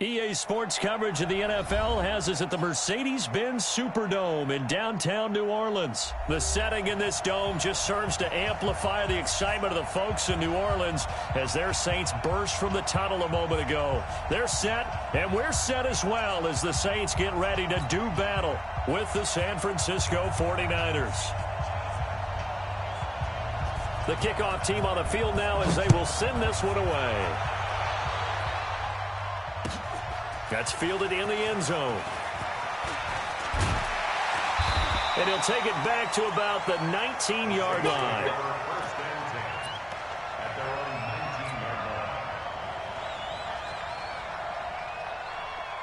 EA Sports coverage of the NFL has us at the Mercedes-Benz Superdome in downtown New Orleans. The setting in this dome just serves to amplify the excitement of the folks in New Orleans as their Saints burst from the tunnel a moment ago. They're set, and we're set as well as the Saints get ready to do battle with the San Francisco 49ers. The kickoff team on the field now as they will send this one away. That's fielded in the end zone. And he'll take it back to about the 19-yard line.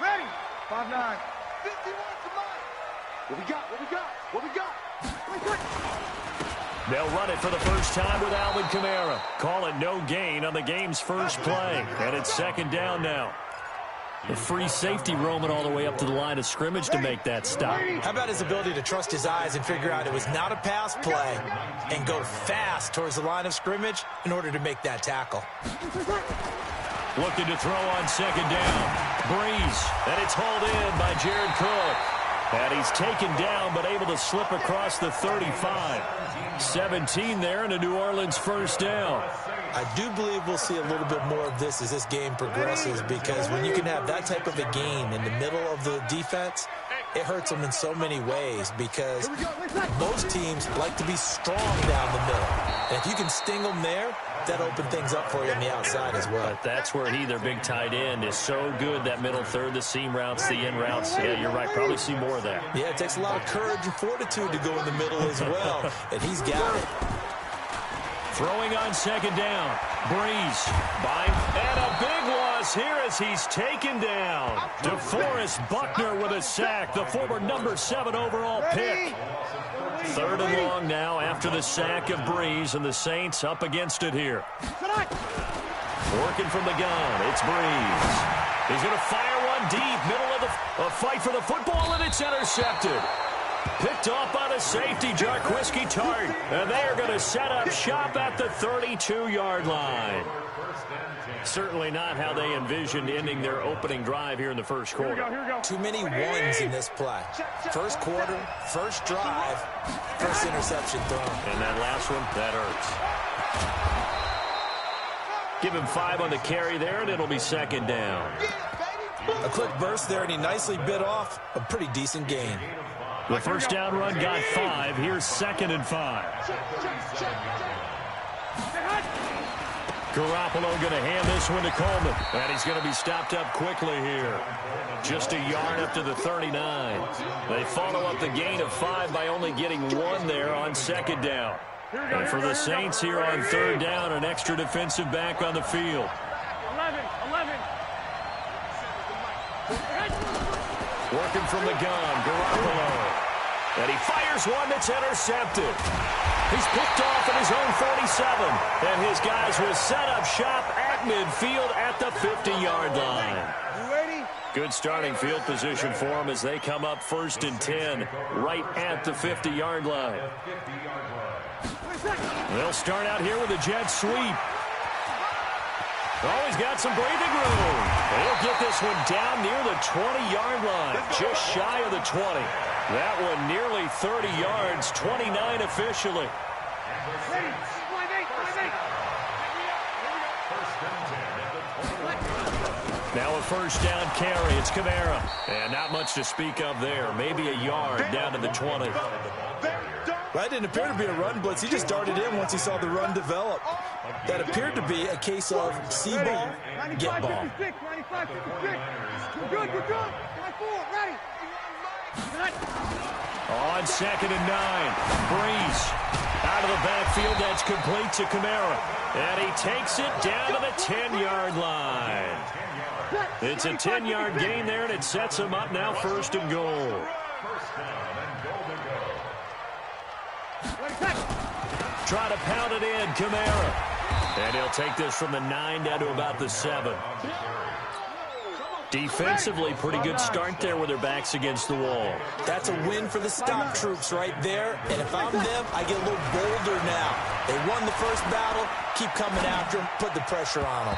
Ready? 5-9. 51 to mine. What we got? What we got? What we got? They'll run it for the first time with Alvin Kamara. Call it no gain on the game's first play. And it's second down now. The free safety roaming all the way up to the line of scrimmage to make that stop. How about his ability to trust his eyes and figure out it was not a pass play and go fast towards the line of scrimmage in order to make that tackle. Looking to throw on second down. Breeze, and it's hauled in by Jared Cook. And he's taken down but able to slip across the 35. 17 there and a New Orleans first down. I do believe we'll see a little bit more of this as this game progresses, because when you can have that type of a gain in the middle of the defense, it hurts them in so many ways, because most teams like to be strong down the middle. And if you can sting them there, that opens things up for you on the outside as well. But that's where their big tight end, is so good, that middle third, the seam routes, the in routes. Yeah, you're right. Probably see more of that. Yeah, it takes a lot of courage and fortitude to go in the middle as well, and he's got it. Throwing on second down. Breeze. And a big loss here as he's taken down. DeForest Buckner with a sack, the former number 7 overall pick. Third and long now after the sack of Breeze, and the Saints up against it here. Working from the gun, it's Breeze. He's going to fire one deep, middle of the fight for the football, and it's intercepted. Picked off by the safety, Jarquiski Tart. And they are going to set up shop at the 32-yard line. Certainly not how they envisioned ending their opening drive here in the first quarter. Here we go. Too many ones in this play. First quarter, first drive, first interception thrown. And that last one, that hurts. Give him 5 on the carry there, and it'll be second down. A quick burst there, and he nicely bit off a pretty decent gain. The first down run got 5. Here's second and 5. Garoppolo going to hand this one to Coleman. And he's going to be stopped up quickly here. Just a yard up to the 39. They follow up the gain of 5 by only getting 1 there on second down. And for the Saints here on third down, an extra defensive back on the field. 11. Working from the gun, Garoppolo. And he fires one that's intercepted. He's picked off at his own 47. And his guys will set up shop at midfield at the 50-yard line. Good starting field position for them as they come up first and 10 right at the 50-yard line. They'll start out here with a jet sweep. Oh, he's got some breathing room. He'll get this one down near the 20-yard line, just shy of the 20. That one nearly 30 yards, 29 officially. Now a first down carry. It's Kamara. And not much to speak of there. Maybe a yard down to the 20. That didn't appear to be a run blitz. He just darted in once he saw the run develop. That appeared to be a case of see ball, get ball. We're good. Ready. On second and 9. Breeze. Out of the backfield, that's complete to Kamara. And he takes it down to the 10-yard line. It's a 10-yard gain there, and it sets him up now first and goal. Try to pound it in, Kamara. And he'll take this from the 9 down to about the 7. Defensively, pretty good start there with their backs against the wall. That's a win for the stop troops right there. And if I'm them, I get a little bolder now. They won the first battle. Keep coming after them. Put the pressure on them.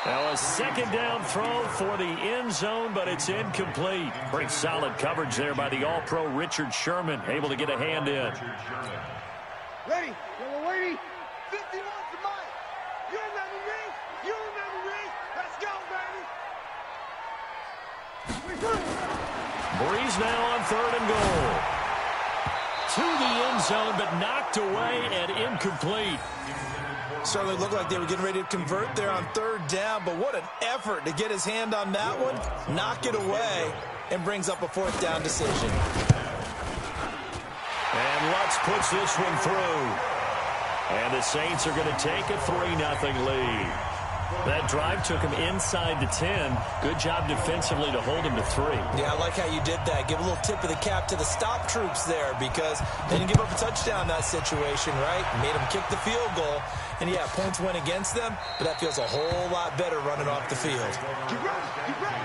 Now a second down throw for the end zone, but it's incomplete. Pretty solid coverage there by the All-Pro Richard Sherman, able to get a hand in. Ready, yellow lady, 51 to Mike. You remember me? You remember me? Let's go, baby. Breeze now on 3rd and goal. To the end zone, but knocked away and incomplete. Certainly looked like they were getting ready to convert there on 3rd down, but what an effort to get his hand on that one, knock it away, and brings up a 4th down decision. And Lutz puts this one through. And the Saints are going to take a 3-0 lead. That drive took him inside the 10. Good job defensively to hold him to 3. Yeah, I like how you did that. Give a little tip of the cap to the stop troops there because they didn't give up a touchdown in that situation, right? Made them kick the field goal. And, yeah, points went against them, but that feels a whole lot better running off the field. Get ready, get ready,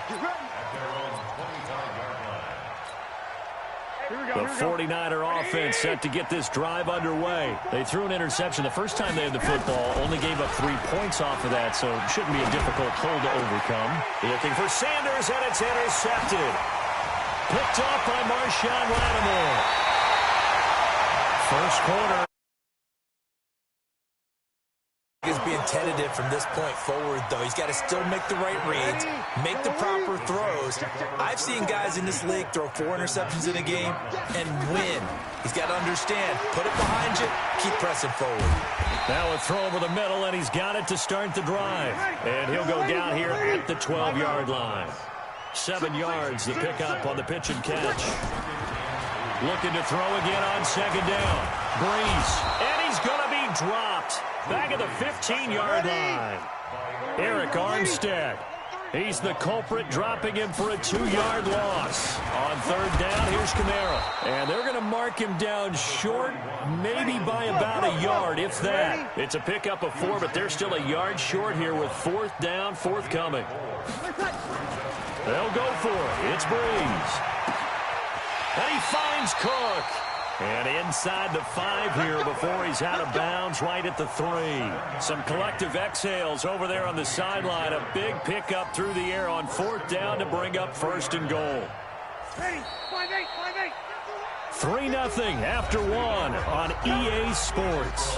get ready. The 49er offense set to get this drive underway. They threw an interception the first time they had the football, only gave up 3 points off of that, so it shouldn't be a difficult hole to overcome. Looking for Sanders, and it's intercepted. Picked off by Marshawn Lattimore. First quarter is being tentative from this point forward, though. He's got to still make the right reads, make the proper throws. I've seen guys in this league throw 4 interceptions in a game and win. He's got to understand, put it behind you, keep pressing forward. Now a throw over the middle, and he's got it to start the drive. And he'll go down here at the 12-yard line. 7 yards, the pickup on the pitch and catch. Looking to throw again on 2nd down. Breeze, and he's going to be dropped. Back at the 15-yard line. Eric Armstead. He's the culprit, dropping him for a 2-yard loss. On 3rd down, here's Kamara. And they're going to mark him down short, maybe by about a yard, if that. It's a pickup of 4, but they're still a yard short here with 4th down, forthcoming. They'll go for it. It's Breeze. And he finds Cook. And inside the 5 here before he's out of bounds right at the 3. Some collective exhales over there on the sideline. A big pickup through the air on 4th down to bring up 1st and goal. 3-0 after 1 on EA Sports.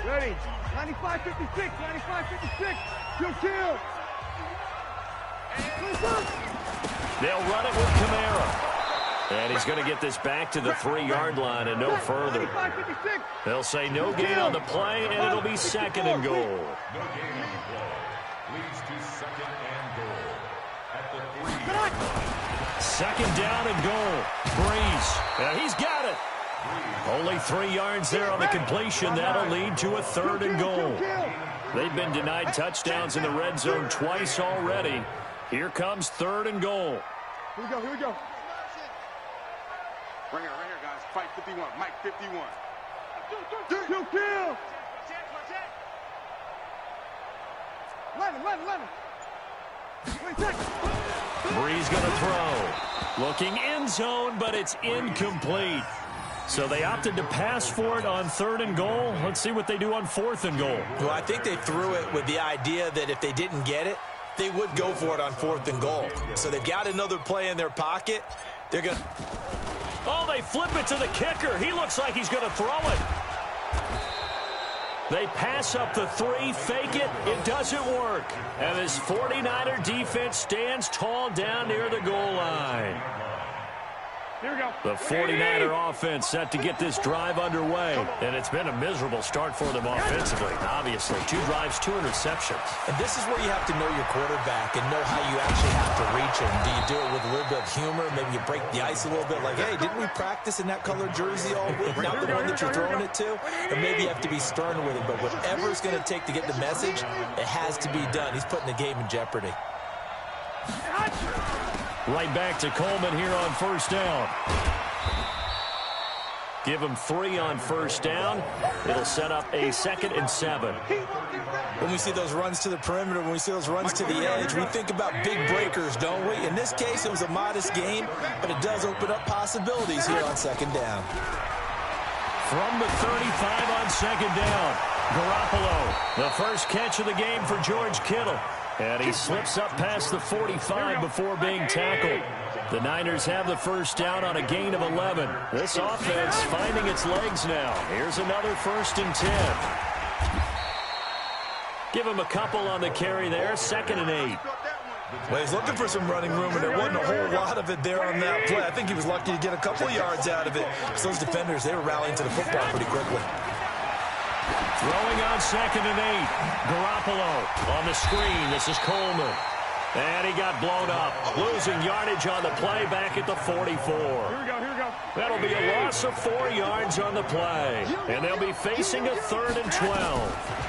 Ready, 95-56, 95-56, kill. They'll run it with Kamara. And he's going to get this back to the 3-yard line and no further. They'll say no gain on the play, and it'll be 2nd and goal. No gain on the play. Leads to 2nd and goal at the 3. 2nd down and goal. Breeze. And he's got it. Only 3 yards there on the completion. That'll lead to a 3rd and goal. They've been denied touchdowns in the red zone twice already. Here comes 3rd and goal. Here we go. Right here, guys. Fight 51. Mike 51. Kill. 11. Breeze going to throw. Looking end zone, but it's incomplete. So they opted to pass for it on 3rd and goal. Let's see what they do on 4th and goal. Well, I think they threw it with the idea that if they didn't get it, they would go for it on 4th and goal. So they've got another play in their pocket. They're going to... Oh, they flip it to the kicker. He looks like he's going to throw it. They pass up the 3, fake it. It doesn't work. And this 49er defense stands tall down near the goal line. Here we go. The 49er offense set to get this drive underway. And it's been a miserable start for them offensively. Obviously, 2 drives, 2 interceptions. And this is where you have to know your quarterback and know how you actually have to reach him. Do you do it with a little bit of humor? Maybe you break the ice a little bit like, hey, didn't we practice in that colored jersey all week? Not the one that you're throwing it to? Or maybe you have to be stern with him. But whatever it's going to take to get the message, it has to be done. He's putting the game in jeopardy. Right back to Coleman here on 1st down. Give him 3 on 1st down. It'll set up a 2nd and 7. When we see those runs to the perimeter, when we see those runs to the edge, we think about big breakers, don't we? In this case, it was a modest gain, but it does open up possibilities here on 2nd down. from the 35 on second down. Garoppolo, the first catch of the game for George Kittle. And he slips up past the 45 before being tackled. The Niners have the first down on a gain of 11. This offense finding its legs now. Here's another 1st and 10. Give him a couple on the carry there, 2nd and 8. Well, he's looking for some running room, and there wasn't a whole lot of it there on that play. I think he was lucky to get a couple of yards out of it. So those defenders, they were rallying to the football pretty quickly. Throwing on 2nd and 8. Garoppolo on the screen. This is Coleman. And he got blown up. Losing yardage on the play back at the 44. Here we go. That'll be a loss of 4 yards on the play. And they'll be facing a 3rd and 12.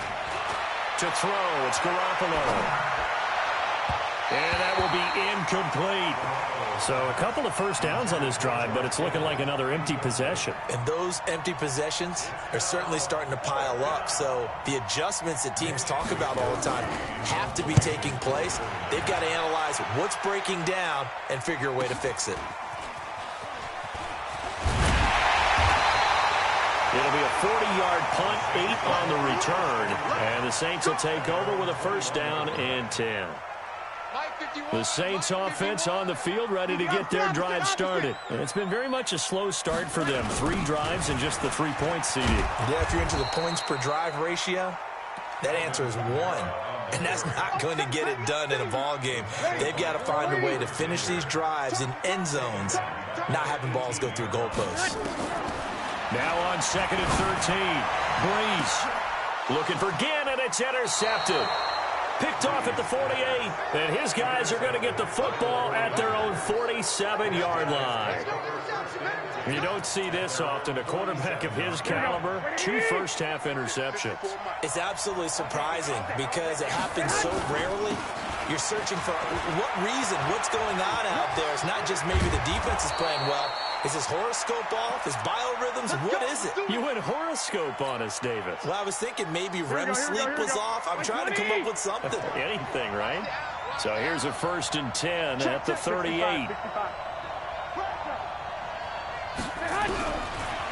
To throw, it's Garoppolo. And that will be incomplete. So a couple of first downs on this drive, but it's looking like another empty possession. And those empty possessions are certainly starting to pile up. So the adjustments that teams talk about all the time have to be taking place. They've got to analyze what's breaking down and figure a way to fix it. It'll be a 40-yard punt, 8 on the return. And the Saints will take over with a first down and 10. The Saints offense on the field ready to get their drive started. And it's been very much a slow start for them. 3 drives and just the 3-point CD. Yeah, if you're into the points per drive ratio, that answer is 1. And that's not going to get it done in a ball game. They've got to find a way to finish these drives in end zones, not having balls go through goalposts. Now on 2nd and 13. Breeze looking for Gannon. It's intercepted. Picked off at the 48, and his guys are going to get the football at their own 47-yard line. You don't see this often. A quarterback of his caliber, 2 first-half interceptions. It's absolutely surprising because it happens so rarely. You're searching for what reason, what's going on out there. It's not just maybe the defense is playing well. Is his horoscope off? His biorhythms? What is it? You went horoscope on us, David. Well, I was thinking maybe REM sleep was off. I'm trying to come up with something. Anything, right? So here's a 1st and 10 at the 38.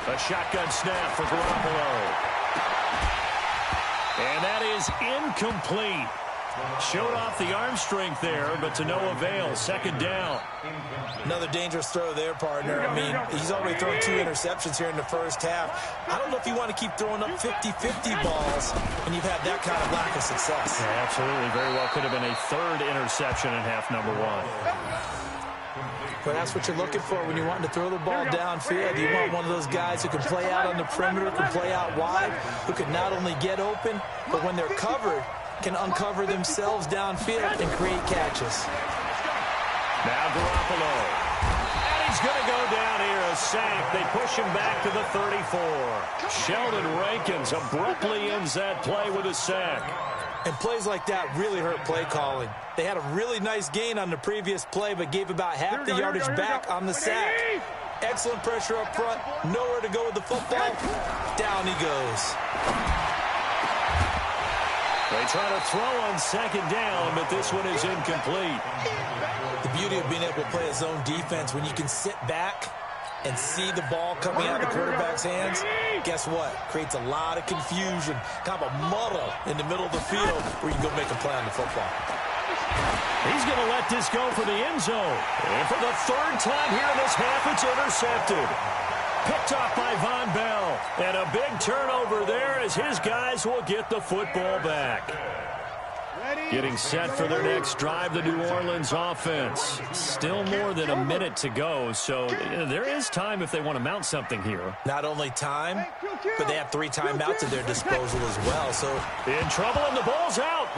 A shotgun snap for Garoppolo. And that is incomplete. Showed off the arm strength there, but to no avail. 2nd down. Another dangerous throw there, partner. I mean, he's already thrown 2 interceptions here in the first half. I don't know if you want to keep throwing up 50-50 balls when you've had that kind of lack of success. Yeah, absolutely. Very well could have been a 3rd interception in half number 1. But that's what you're looking for when you're wanting to throw the ball downfield. You want one of those guys who can play out on the perimeter, can play out wide, who can not only get open, but when they're covered, can uncover themselves downfield and create catches. Now Garoppolo. And he's going to go down here, a sack. They push him back to the 34. Sheldon Rankins abruptly ends that play with a sack. And plays like that really hurt play calling. They had a really nice gain on the previous play, but gave about half the yardage back on the sack. Excellent pressure up front. Nowhere to go with the football. Down he goes. They try to throw on 2nd down, but this one is incomplete. The beauty of being able to play a zone defense when you can sit back and see the ball coming out of the quarterback's hands, guess what? Creates a lot of confusion, kind of a muddle in the middle of the field where you can go make a play on the football. He's going to let this go for the end zone. And for the 3rd time here in this half, it's intercepted. Picked off by Von Bell. And a big turnover there as his guys will get the football back. Getting set for their next drive, the New Orleans offense. Still more than a minute to go, so there is time if they want to mount something here. Not only time, but they have 3 timeouts at their disposal as well. So in trouble, and the ball's out.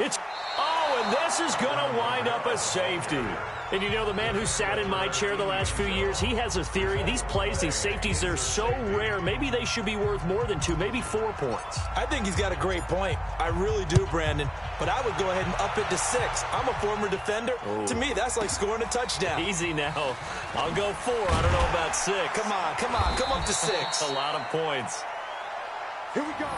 And this is going to wind up a safety. And you know, the man who sat in my chair the last few years, he has a theory. These plays, these safeties, they're so rare. Maybe they should be worth more than 2, maybe 4 points. I think he's got a great point. I really do, Brandon. But I would go ahead and up it to 6. I'm a former defender. Ooh. To me, that's like scoring a touchdown. Easy now. I'll go 4. I don't know about 6. Come on. Come up to 6. A lot of points. Here we go.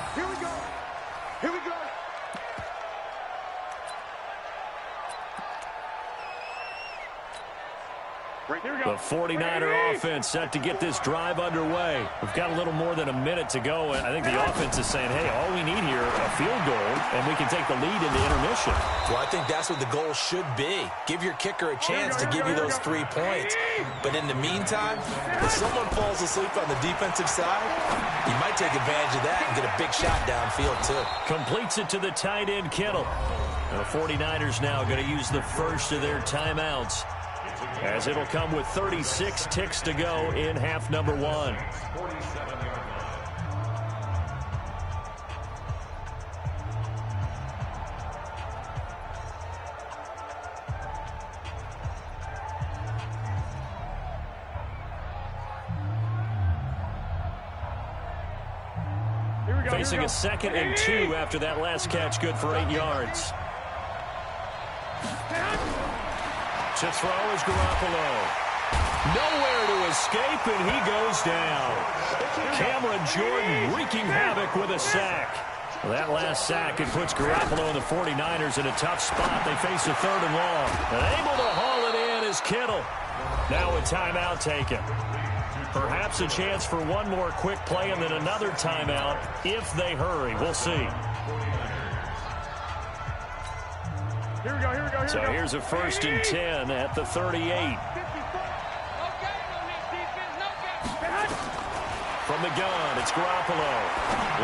The 49er offense set to get this drive underway. We've got a little more than a minute to go, and I think the offense is saying, hey, all we need here, a field goal, and we can take the lead into intermission. Well, I think that's what the goal should be. Give your kicker a chance to give you those 3 points. But in the meantime, if someone falls asleep on the defensive side, you might take advantage of that and get a big shot downfield, too. Completes it to the tight end, Kittle. And the 49ers now going to use the first of their timeouts, as it'll come with 36 ticks to go in half number 1. Facing a 2nd and 2 after that last catch, good for 8 yards. To throw is Garoppolo. Nowhere to escape, and he goes down. Cameron Jordan wreaking havoc with a sack. Well, that last sack, it puts Garoppolo and the 49ers in a tough spot. They face a 3rd and long. And able to haul it in is Kittle. Now a timeout taken. Perhaps a chance for one more quick play and then another timeout if they hurry. We'll see. So here's a 1st and 10 at the 38. From the gun, it's Garoppolo.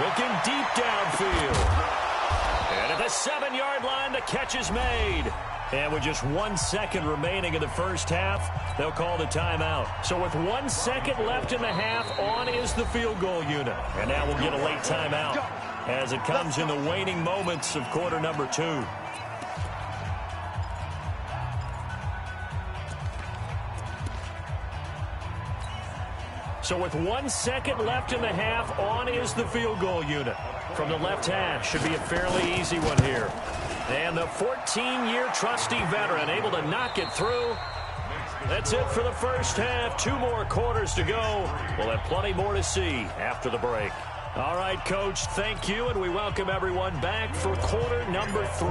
Looking deep downfield. And at the 7-yard line, the catch is made. And with just 1 second remaining in the first half, they'll call the timeout. So with 1 second left in the half, on is the field goal unit. And now we'll get a late timeout as it comes in the waning moments of quarter number 2. So with 1 second left in the half, on is the field goal unit. From the left hash, should be a fairly easy one here. And the 14-year trusty veteran able to knock it through. That's it for the first half. 2 more quarters to go. We'll have plenty more to see after the break. All right, Coach, thank you, and we welcome everyone back for quarter number 3.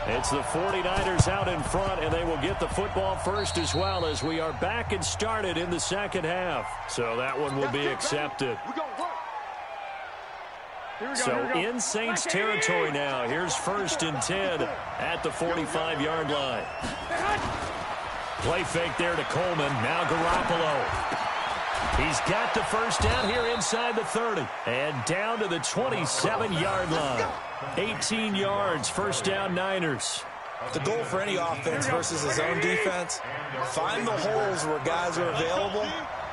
It's the 49ers out in front, and they will get the football first as well as we are back and started in the second half. So that one will be accepted. So in Saints territory now. Here's 1st and 10 at the 45-yard line. Play fake there to Coleman. Now Garoppolo. He's got the first down here inside the 30. And down to the 27-yard line. 18 yards, first down Niners. The goal for any offense versus his own defense, find the holes where guys are available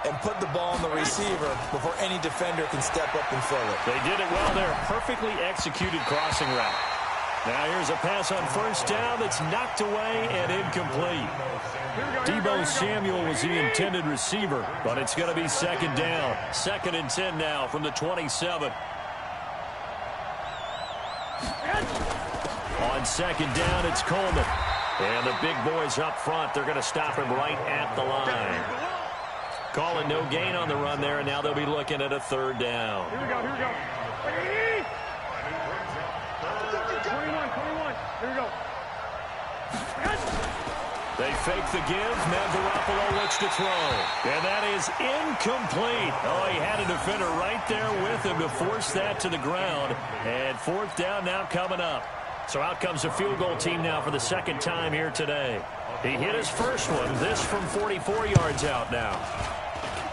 and put the ball on the receiver before any defender can step up and fill it. They did it well there. Perfectly executed crossing route. Now here's a pass on first down that's knocked away and incomplete. Deebo Samuel was the intended receiver, but it's going to be 2nd down. 2nd and 10 now from the 27. On 2nd down, it's Coleman. And the big boys up front, they're going to stop him right at the line. Calling no gain on the run there, and now they'll be looking at a 3rd down. Here we go. 21. Here we go. They fake the give. Now Garoppolo looks to throw. And that is incomplete. Oh, he had a defender right there with him to force that to the ground. And 4th down now coming up. So out comes the field goal team now for the 2nd time here today. He hit his first one. This from 44 yards out now.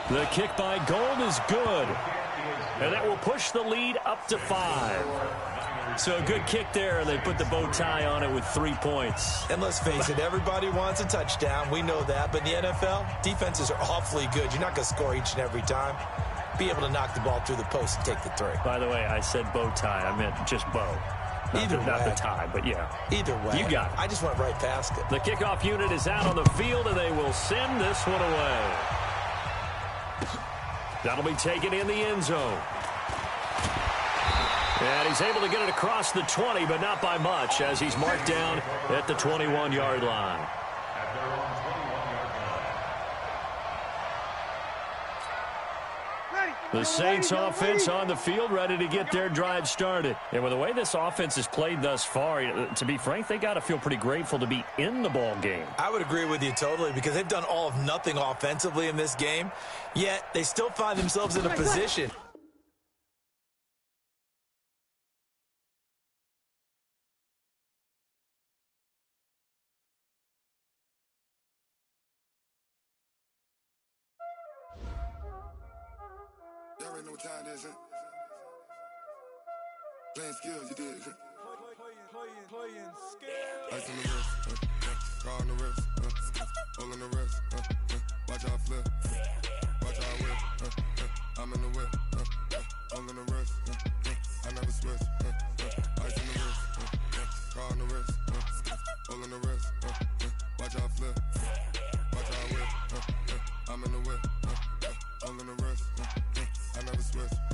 The kick by Gold is good. And that will push the lead up to 5. So a good kick there, and they put the bow tie on it with 3 points. And let's face it, everybody wants a touchdown. We know that. But in the NFL, defenses are awfully good. You're not going to score each and every time. Be able to knock the ball through the post and take the 3. By the way, I said bow tie. I meant just bow. Not the tie, but yeah. Either way. You got it. I just went right past it. The kickoff unit is out on the field, and they will send this one away. That'll be taken in the end zone. And he's able to get it across the 20, but not by much, as he's marked down at the 21-yard line. The Saints offense on the field, ready to get their drive started. And with the way this offense has played thus far, to be frank, they got to feel pretty grateful to be in the ball game. I would agree with you totally because they've done all of nothing offensively in this game, yet they still find themselves in a position. Y'all already know what time it is, huh? Playing skills, you did. Playing skills. Ice on the wrist, car on the wrist, hole in the wrist, watch out flip, watch out whip, I'm in the whip, hole in the wrist, I never switch, ice on the wrist, car on the wrist, hole in the wrist, watch out flip, watch out whip, I'm in the whip, hole in the wrist, I never switch.